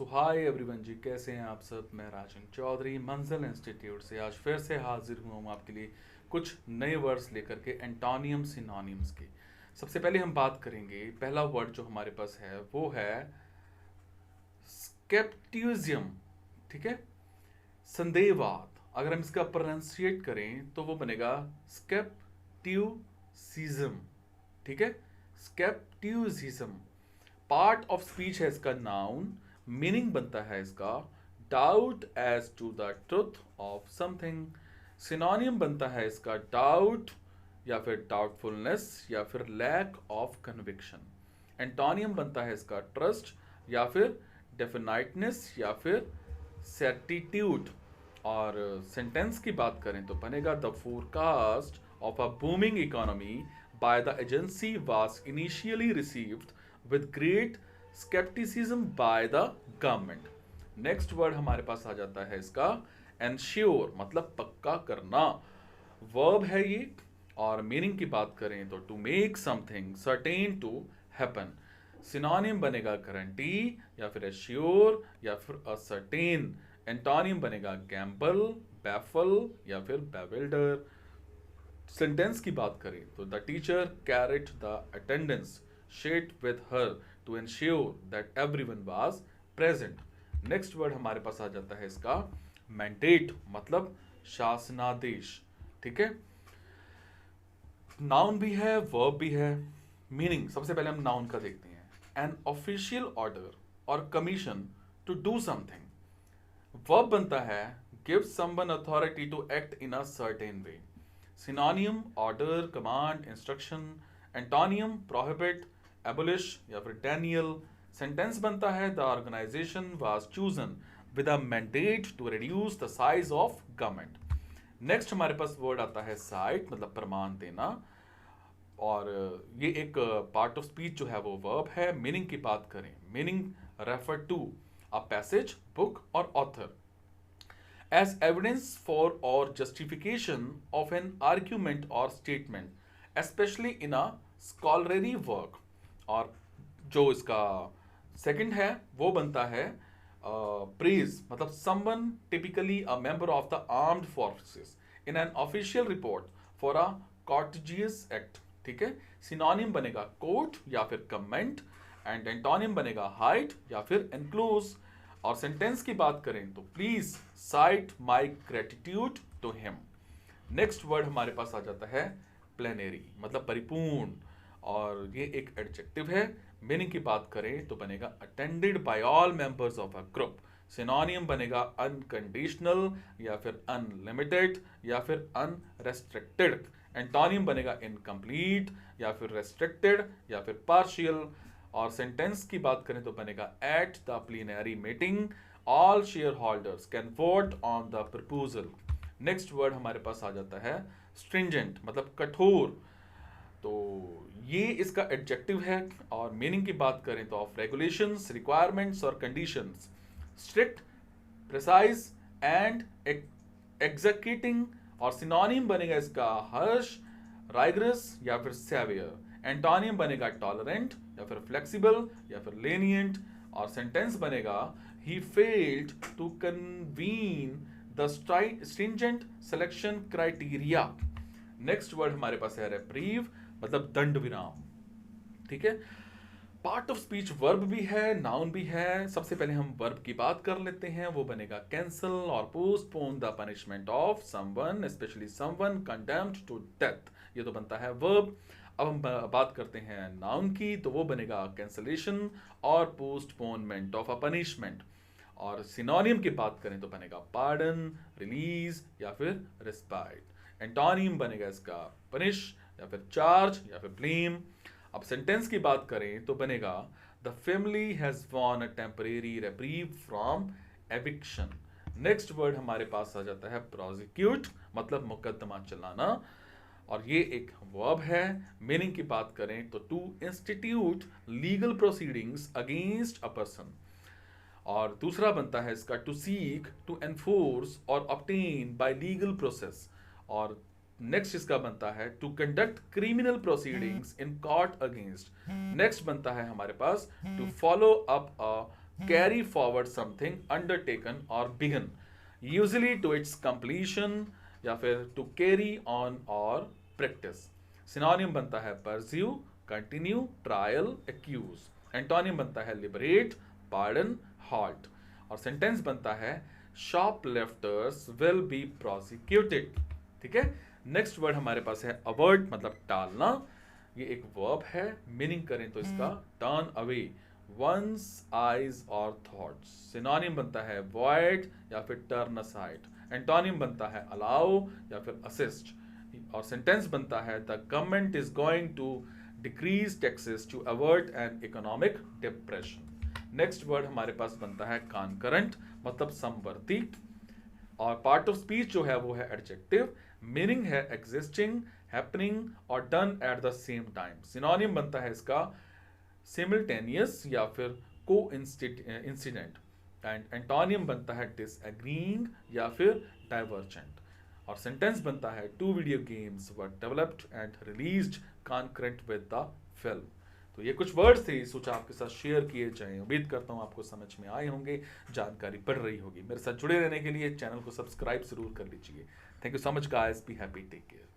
सो hi everyone जी, कैसे हैं आप सब। मैं राजन चौधरी मंजिल इंस्टीट्यूट से आज फिर से हाजिर हुआ हूँ आपके लिए कुछ नए वर्ड्स लेकर के एंटोनियम सिनोनिम्स के। सबसे पहले हम बात करेंगे, पहला वर्ड जो हमारे पास है वो है स्केप्टिज्म। ठीक है, संदेहवाद। अगर हम इसका प्रोनाउंसिएट करें तो वो बनेगा स्केप्टिसिज्म। ठीक है, स्केप्टिसिज्म। पार्ट ऑफ स्पीच है इसका नाउन। मीनिंग बनता है इसका doubt as to the truth of something. Synonym बनता है इसका डाउट या फिर डाउटफुलनेस या फिर लैक ऑफ कन्विक्शन। एंटोनियम बनता है इसका ट्रस्ट या फिर डेफिनाइटनेस या फिर सर्टिट्यूड। और सेंटेंस की बात करें तो बनेगा the forecast of a booming economy by the agency was initially received with great scepticism by the government. Next word हमारे पास आ जाता है इसका एंश्योर, मतलब पक्का करना। वर्ब है ये। और मीनिंग की बात करें तो to make something certain to happen. Synonym बनेगा गारंटी या फिर एश्योर या फिर असर्टेन। एंटोनिम बनेगा गैम्बल, बैफल या फिर बेविल्डर। सेंटेंस की बात करें तो the teacher carried the attendance sheet with her to ensure that everyone was present. Next word हमारे पास आ जाता है इसका मैंडेट, मतलब शासनादेश। ठीक है, नाउन भी है वर्ब भी है। मीनिंग सबसे पहले हम नाउन का देखते हैं। एन ऑफिशियल ऑर्डर और commission to do something. Verb बनता है give someone authority to act in a certain way. Synonym order, command, instruction. Antonym prohibit, abolish या फिर डेनियल। सेंटेंस बनता है the organisation was chosen with a mandate to reduce the size of government. Next हमारे पास word आता है site, मतलब प्रमाण देना। और ये एक पार्ट ऑफ स्पीच जो है वो वर्ब है। मीनिंग की बात करें, meaning refer to a passage, book और author as evidence for or justification of an argument or statement, especially in a scholarly work। और जो इसका सेकंड है वो बनता है प्रेज, मतलब someone typically a member of the armed forces in an official report for a courteous act। ठीक है, सिनोनिम बनेगा कोट या फिर कमेंट। एंड एंटोनिम बनेगा हाइड या फिर एनक्लोज। और सेंटेंस की बात करें तो please cite my gratitude to him. Next word हमारे पास आ जाता है प्लेनरी, मतलब परिपूर्ण। और ये एक एडजेक्टिव है। मीनिंग की बात करें तो बनेगा attended by all members of a group. सिनोनियम बनेगा अनकंडीशनल या फिर अनलिमिटेड या फिर अनरेस्ट्रिक्टेड। एंटोनियम बनेगा इनकम्प्लीट या फिर रेस्ट्रिक्टेड या फिर पार्शियल। और सेंटेंस की बात करें तो बनेगा at the plenary meeting all share holders can vote on the proposal. Next word हमारे पास आ जाता है स्ट्रिंजेंट, मतलब कठोर। तो ये इसका एडजेक्टिव है। और मीनिंग की बात करें तो ऑफ रेगुलेशंस, रिक्वायरमेंट्स और conditions. Strict, precise and executing. और सिनोनिम बनेगा इसका हर्ष, राइगरस या फिर सेवियर। एंटोनिम बनेगा टॉलरेंट या फिर फ्लेक्सिबल या फिर लेनियंट। और सेंटेंस बनेगा he failed to convene the stringent selection criteria. Next word हमारे पास है रेप्रीव, मतलब दंड विराम। ठीक है, पार्ट ऑफ स्पीच वर्ब भी है, नाउन भी है। सबसे पहले हम वर्ब की बात कर लेते हैं। वो बनेगा कैंसल और postpone the punishment of someone, specially someone condemned to death. ये तो बनता है वर्ब। अब हम बात करते हैं नाउन की, तो वो बनेगा कैंसलेशन और पोस्टपोनमेंट ऑफ अ पनिशमेंट। और सिनोनिम की बात करें तो बनेगा पार्डन, रिलीज या फिर रिस्पाइट। एंटोनिम बनेगा इसका पनिश या फिर चार्ज या फिर ब्लेम। अब सेंटेंस की बात करें तो बनेगा the family has won a temporary reprieve from eviction. Next word हमारे पास आ जाता है प्रोसिक्यूट, मतलब मुकदमा चलाना। और ये एक वर्ब है। मीनिंग की बात करें तो to institute legal proceedings against a person. और दूसरा बनता है इसका टू सीक, टू एनफोर्स और ऑब्टेन बाय लीगल प्रोसेस। और नेक्स्ट इसका बनता है to conduct criminal proceedings in court against. Next बनता है हमारे पास to follow up a carry forward something undertaken और begun usually to its completion या फिर टू कैरी ऑन और प्रैक्टिस। सिनोनिम बनता है pursue, continue, trial, accused. Antonym बनता है लिबरेट, पार्डन, हॉल्ट। और सेंटेंस बनता है शॉपलिफ्टर्स विल बी प्रोसिक्यूटेड। ठीक है। नेक्स्ट वर्ड हमारे पास है अवर्ट, मतलब टालना। ये एक वर्ब है। मीनिंग करें तो इसका टर्न अवे वंस आइज और थॉट्स। सिनोनिम बनता है अवॉइड या फिर टर्न असाइड। एंटोनिम बनता है अलाउ या फिर असिस्ट। और सेंटेंस बनता है the government is going to decrease taxes to avert an economic depression. Next word हमारे पास बनता है कॉन्करेंट, मतलब समवर्ती। और पार्ट ऑफ स्पीच जो है वो है एडजेक्टिव। मीनिंग है एग्जिस्टिंग, हैपनिंग और done at the same time. Synonym बनता है इसका सिमिल्टेनियस या फिर को इंसिडेंट। एंड एंटोनियम बनता है डिसएग्रीइंग या फिर डाइवर्जेंट। और सेंटेंस बनता है two video games were developed and released concurrent with the film. तो ये कुछ वर्ड्स थे, सोचा आपके साथ शेयर किए जाएं। उम्मीद करता हूँ आपको समझ में आए होंगे, जानकारी बढ़ रही होगी। मेरे साथ जुड़े रहने के लिए चैनल को सब्सक्राइब जरूर कर लीजिए। Thank you so much guys, be happy, take care.